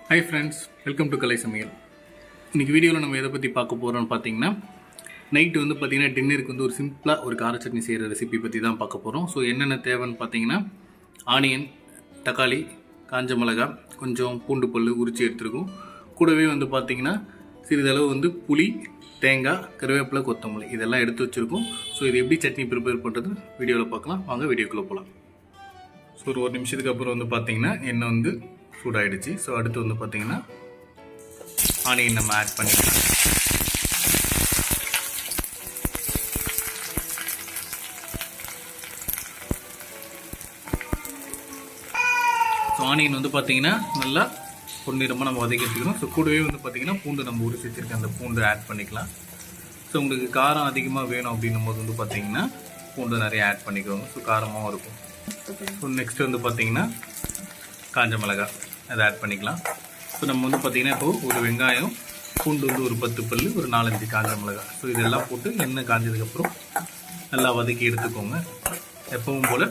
Hi friends, welcome to Kalai Samaiyal. இன்னைக்கு வீடியோவில் நம்ம எதை பற்றி பார்க்க போகிறோம்னு பார்த்தீங்கன்னா நைட்டு வந்து பார்த்தீங்கன்னா டின்னருக்கு வந்து ஒரு சிம்பிளாக ஒரு கார சட்னி செய்கிற ரெசிபி பற்றி தான் பார்க்க போகிறோம். ஸோ என்னென்ன தேவைன்னு பார்த்தீங்கன்னா ஆனியன், தக்காளி, காஞ்ச மிளகாய், கொஞ்சம் பூண்டு பல் உரித்து எடுத்துருக்கோம். கூடவே வந்து பார்த்தீங்கன்னா சிறிதளவு வந்து புளி, தேங்காய், கருவேப்பிலை, கொத்தமல்லி இதெல்லாம் எடுத்து வச்சுருக்கோம். ஸோ இது எப்படி சட்னி ப்ரிப்பேர் பண்ணுறது வீடியோவில் பார்க்கலாம். வாங்க வீடியோக்குள்ளே போகலாம். ஸோ ஒரு நிமிஷத்துக்கு அப்புறம் வந்து பார்த்தீங்கன்னா எண்ணெய் வந்து சூடாயிடுச்சு. ஸோ அடுத்து வந்து பார்த்தீங்கன்னா ஆனியன் நம்ம ஆட் பண்ணிக்கலாம். ஸோ ஆனியன் வந்து பார்த்தீங்கன்னா நல்லா பொன்னிறமாக நம்ம வதக்கி எடுத்துக்கிறோம். ஸோ கூடவே வந்து பார்த்தீங்கன்னா பூண்டு நம்ம உரிச்சு வச்சுருக்க அந்த பூண்டு ஆட் பண்ணிக்கலாம். ஸோ உங்களுக்கு காரம் அதிகமாக வேணும் அப்படின்னும் போது வந்து பார்த்தீங்கன்னா பூண்டு நிறைய ஆட் பண்ணிக்கோங்க. ஸோ காரமாகவும் இருக்கும். ஸோ நெக்ஸ்ட் வந்து பார்த்தீங்கன்னா காஞ்ச மிளகாய் அதை ஆட் பண்ணிக்கலாம். ஸோ நம்ம வந்து பார்த்திங்கன்னா இப்போது ஒரு வெங்காயம், பூண்டு வந்து ஒரு 10 பல், ஒரு 4-5 காஞ்ச மிளகாய், ஸோ இதெல்லாம் போட்டு எண்ணெய் காஞ்சதுக்கப்புறம் நல்லா வதக்கி எடுத்துக்கோங்க. எப்பவும் போல்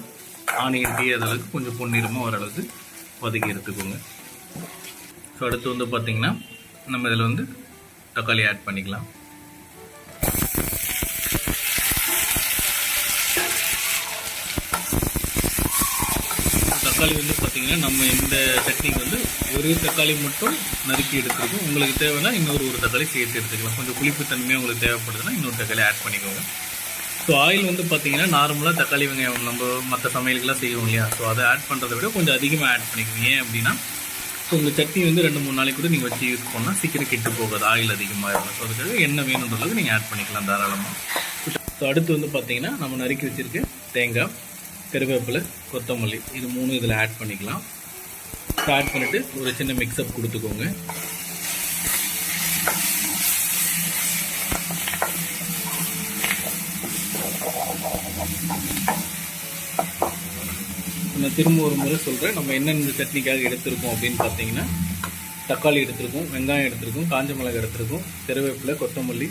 ஆனியன் டீ அளவுக்கு கொஞ்சம் பொன்னிறமாக வர அளவுக்கு வதக்கி எடுத்துக்கோங்க. ஸோ அடுத்து வந்து பார்த்திங்கன்னா நம்ம இதில் வந்து தக்காளி ஆட் பண்ணிக்கலாம். தக்காளி வந்து பார்த்திங்கன்னா நம்ம இந்த சட்னிக்கு வந்து ஒரு தக்காளி மட்டும் நறுக்கி எடுத்துருக்கோம். உங்களுக்கு தேவைன்னா இன்னொரு தக்காளி சேர்த்து எடுத்துக்கலாம். கொஞ்சம் புளிப்பு தன்மையாக உங்களுக்கு தேவைப்படுதுன்னா இன்னொரு தக்காளி ஆட் பண்ணிக்கோங்க. ஸோ ஆயில் வந்து பார்த்திங்கன்னா நார்மலாக தக்காளி வெங்காயம் நம்ம மற்ற சமையலுக்கெல்லாம் செய்வோம் இல்லையா, ஸோ அதை ஆட் பண்ணுறதை விட கொஞ்சம் அதிகமாக ஆட் பண்ணிக்கோங்க. ஏன் அப்படின்னா ஸோ உங்கள் சட்னி வந்து 2-3 நாளைக்கு கூட நீங்கள் வச்சு யூஸ் பண்ணால் சீக்கிரம் கெட்டு போகாது, ஆயில் அதிகமாக இருக்கும். ஸோ அதுக்காக எண்ணெய் வேணுன்றதுக்கு நீங்கள் ஆட் பண்ணிக்கலாம் தாராளமாக. ஸோ அடுத்து வந்து பார்த்திங்கன்னா நம்ம நறுக்கி வச்சுருக்க தேங்காய், கருவேப்பிலை, கொத்தமல்லி இது 3 இதில் ஆட் பண்ணிக்கலாம். ஆட் பண்ணிவிட்டு ஒரு சின்ன மிக்ஸ்அப் கொடுத்துக்கோங்க. நான் திரும்ப ஒரு முறை சொல்கிறேன், நம்ம என்னென்ன சட்னிக்காக எடுத்திருக்கோம் அப்படின்னு பார்த்தீங்கன்னா தக்காளி எடுத்திருக்கோம், வெங்காயம் எடுத்திருக்கோம், காஞ்ச மிளகாய் எடுத்திருக்கோம், கருவேப்பிலை, கொத்தமல்லி,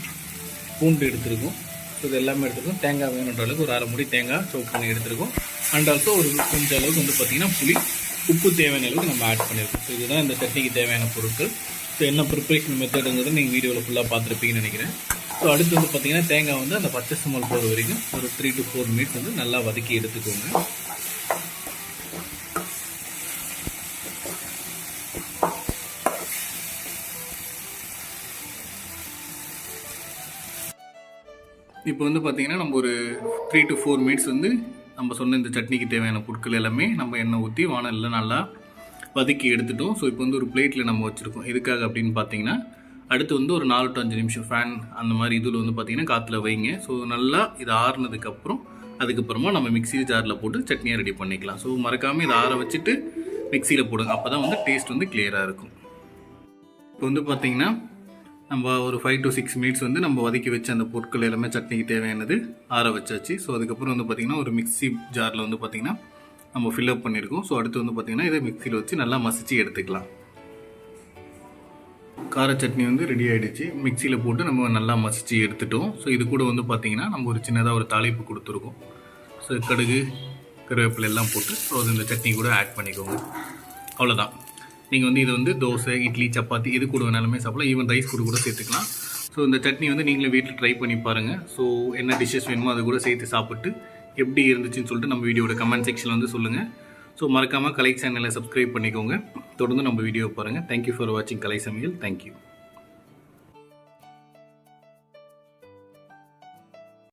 பூண்டு எடுத்திருக்கோம். ஸோ இது எல்லாமே எடுத்துருக்கோம். தேங்காய் வேணுன்ற அளவுக்கு ஒரு 1/2 மூடி தேங்காய் சோப் பண்ணி எடுத்துருக்கோம். அண்ட் ஆல்சோ ஒரு கொஞ்சம் அளவுக்கு வந்து பார்த்திங்கன்னா புளி, உப்பு தேவையான அளவுக்கு நம்ம ஆட் பண்ணியிருக்கோம். ஸோ இதுதான் இந்த சட்னிக்கு தேவையான பொருட்கள். ஸோ என்ன ப்ரிப்பரேஷன் மெத்தடுங்கிறது நீங்கள் வீடியோவில் ஃபுல்லாக பார்த்துருப்பீங்கன்னு நினைக்கிறேன். ஸோ அடுத்து வந்து பார்த்திங்கன்னா தேங்காய் வந்து அந்த பச்சை ஸ்மெல் போகிற வரைக்கும் ஒரு 3 to 4 மினிட்ஸ் வந்து நல்லா வதக்கி எடுத்துக்கோங்க. இப்போ வந்து பார்த்திங்கன்னா நம்ம ஒரு 3 to 4 மினிட்ஸ் வந்து நம்ம சொன்ன இந்த சட்னிக்கு தேவையான பொருட்கள் எல்லாமே நம்ம எண்ணெய் ஊற்றி வானலில் நல்லா வதக்கி எடுத்துட்டோம். ஸோ இப்போ வந்து ஒரு பிளேட்டில் நம்ம வச்சுருக்கோம். எதுக்காக அப்படின்னு பார்த்தீங்கன்னா அடுத்து வந்து ஒரு 4 to 5 நிமிஷம் ஃபேன் அந்த மாதிரி இதில் வந்து பார்த்திங்கன்னா காற்றுல வைங்க. ஸோ நல்லா இது ஆறுனதுக்கப்புறம் அதுக்கப்புறமா நம்ம மிக்ஸி ஜாரில் போட்டு சட்னியாக ரெடி பண்ணிக்கலாம். ஸோ மறக்காமல் இதை ஆற வச்சுட்டு மிக்சியில் போடுங்க. அப்போ தான் வந்து டேஸ்ட் வந்து கிளியராக இருக்கும். இப்போ வந்து பார்த்திங்கன்னா நம்ம ஒரு 5 to 6 மினிட்ஸ் வந்து நம்ம வதக்கி வச்ச அந்த பொருட்கள் எல்லாமே சட்னிக்கு தேவையானது ஆற வச்சாச்சு. ஸோ அதுக்கப்புறம் வந்து பார்த்திங்கன்னா ஒரு மிக்ஸி ஜாரில் வந்து பார்த்திங்கன்னா நம்ம ஃபில்அப் பண்ணியிருக்கோம். ஸோ அடுத்து வந்து பார்த்திங்கன்னா இதை மிக்சியில் வச்சு நல்லா மசிச்சு எடுத்துக்கலாம். கார சட்னி வந்து ரெடி ஆகிடுச்சு. மிக்சியில் போட்டு நம்ம நல்லா மசிச்சு எடுத்துட்டோம். ஸோ இது கூட வந்து பார்த்திங்கன்னா நம்ம ஒரு சின்னதாக ஒரு தாளிப்பு கொடுத்துருக்கோம். ஸோ கடுகு, கருவேப்பிலை எல்லாம் போட்டு ஸோ அது இந்த சட்னி கூட ஆட் பண்ணிக்கோங்க. அவ்வளோதான். நீங்கள் வந்து இது வந்து தோசை, இட்லி, சப்பாத்தி இது கூட வேணாலுமே சாப்பிடலாம். ஈவன் ரைஸ் கூட சேர்த்துக்கலாம். ஸோ இந்த சட்னி வந்து நீங்களே வீட்டில் ட்ரை பண்ணி பாருங்கள். ஸோ என்ன டிஷ்ஷஸ் வேணுமோ அது கூட சேர்த்து சாப்பிட்டு எப்படி இருந்துச்சுன்னு சொல்லிட்டு நம்ம வீடியோட கமெண்ட் செக்ஷனில் வந்து சொல்லுங்கள். ஸோ மறக்காமல் கலை சேனலை சப்ஸ்கிரைப் பண்ணிக்கோங்க. தொடர்ந்து நம்ம வீடியோ பாருங்கள். தேங்க்யூ ஃபார் வாட்சிங் கலை சமையல். தேங்க்யூ.